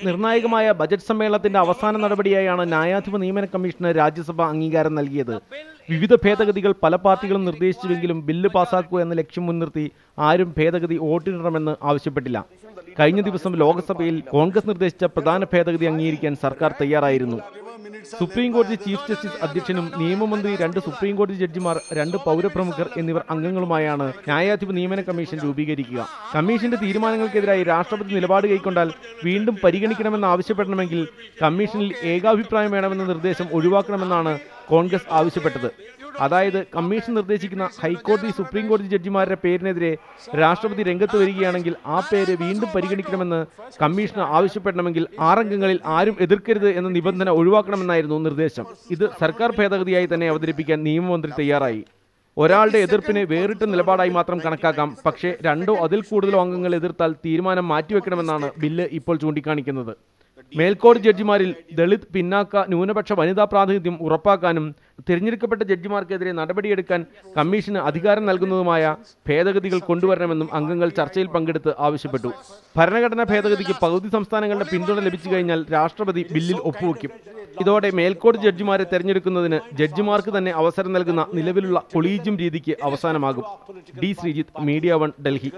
നിർണായകമായ ബജറ്റ് സമ്മേളനത്തിന്റെ അവസാന നടപടിയായാണ് ന്യായാധിപ നിയമന കമ്മീഷന് രാജ്യസഭ അംഗീകാരം നൽകിയത്. വിവിധ ഭേദഗതികൾ പല പാർട്ടികളും നിർദ്ദേശിച്ചുവെങ്കിലും ബില്ല് പാസാക്കുക എന്ന ലക്ഷ്യം മുൻനിർത്തി ആരും ഭേദഗതി വോട്ടിടണമെന്ന് ആവശ്യപ്പെട്ടില്ല. കഴിഞ്ഞ ദിവസം ലോക്സഭയിൽ കോൺഗ്രസ് നിർദ്ദേശിച്ച പ്രധാന ഭേദഗതി അംഗീകരിക്കാൻ സർക്കാർ തയ്യാറായിരുന്നു. സുപ്രീം കോടതി ചീഫ് ജസ്റ്റിസ് അധ്യക്ഷനും നിയമമന്ത്രി, 2 സുപ്രീം കോടതി ജഡ്ജിമാർ, 2 പൗരപ്രമുഖർ എന്നിവർ അംഗങ്ങളുമായാണ് ന്യായാധിപ നിയമന കമ്മീഷൻ രൂപീകരിക്കുക. കമ്മീഷന്റെ തീരുമാനങ്ങൾക്കെതിരായി രാഷ്ട്രപതി നിലപാട് കൈക്കൊണ്ടാൽ വീണ്ടും പരിഗണിക്കണമെന്ന് ആവശ്യപ്പെടണമെങ്കിൽ കമ്മീഷനിൽ ഏകാഭിപ്രായം വേണമെന്ന നിർദ്ദേശം ഒഴിവാക്കണമെന്നാണ് കോൺഗ്രസ് ആവശ്യപ്പെട്ടത്. അതായത് കമ്മീഷൻ നിർദ്ദേശിക്കുന്ന ഹൈക്കോടതി, സുപ്രീം കോടതി ജഡ്ജിമാരുടെ പേരിനെതിരെ രാഷ്ട്രപതി രംഗത്ത് വരികയാണെങ്കിൽ ആ പേര് വീണ്ടും പരിഗണിക്കണമെന്ന് കമ്മീഷൻ ആവശ്യപ്പെടണമെങ്കിൽ 6 അംഗങ്ങളിൽ ആരും എതിർക്കരുത് എന്ന നിബന്ധന ഒഴിവാക്കണമെന്നായിരുന്നു നിർദ്ദേശം. ഇത് സർക്കാർ ഭേദഗതിയായി തന്നെ അവതരിപ്പിക്കാൻ നിയമമന്ത്രി തയ്യാറായി. ഒരാളുടെ എതിർപ്പിനെ വേറിട്ട നിലപാടായി മാത്രം കണക്കാക്കാം. പക്ഷേ 2 അതിൽ കൂടുതലോ അംഗങ്ങൾ എതിർത്താൽ തീരുമാനം മാറ്റിവെക്കണമെന്നാണ് ബില്ല് ഇപ്പോൾ ചൂണ്ടിക്കാണിക്കുന്നത്. മേൽക്കോടതി ജഡ്ജിമാരിൽ ദളിത്, പിന്നാക്ക, ന്യൂനപക്ഷ, വനിതാ പ്രാതിനിധ്യം ഉറപ്പാക്കാനും തിരഞ്ഞെടുക്കപ്പെട്ട ജഡ്ജിമാർക്കെതിരെ നടപടിയെടുക്കാൻ കമ്മീഷന് അധികാരം നൽകുന്നതുമായ ഭേദഗതികൾ കൊണ്ടുവരണമെന്നും അംഗങ്ങൾ ചർച്ചയിൽ പങ്കെടുത്ത് ആവശ്യപ്പെട്ടു. ഭരണഘടനാ ഭേദഗതിക്ക് പകുതി സംസ്ഥാനങ്ങളുടെ പിന്തുണ ലഭിച്ചു കഴിഞ്ഞാൽ രാഷ്ട്രപതി ബില്ലിൽ ഒപ്പുവെക്കും. ഇതോടെ മേൽക്കോടതി ജഡ്ജിമാരെ തെരഞ്ഞെടുക്കുന്നതിന് ജഡ്ജിമാർക്ക് തന്നെ അവസരം നൽകുന്ന നിലവിലുള്ള കൊളീജിയം രീതിക്ക് അവസാനമാകും. D Sreejith, media 1, Delhi.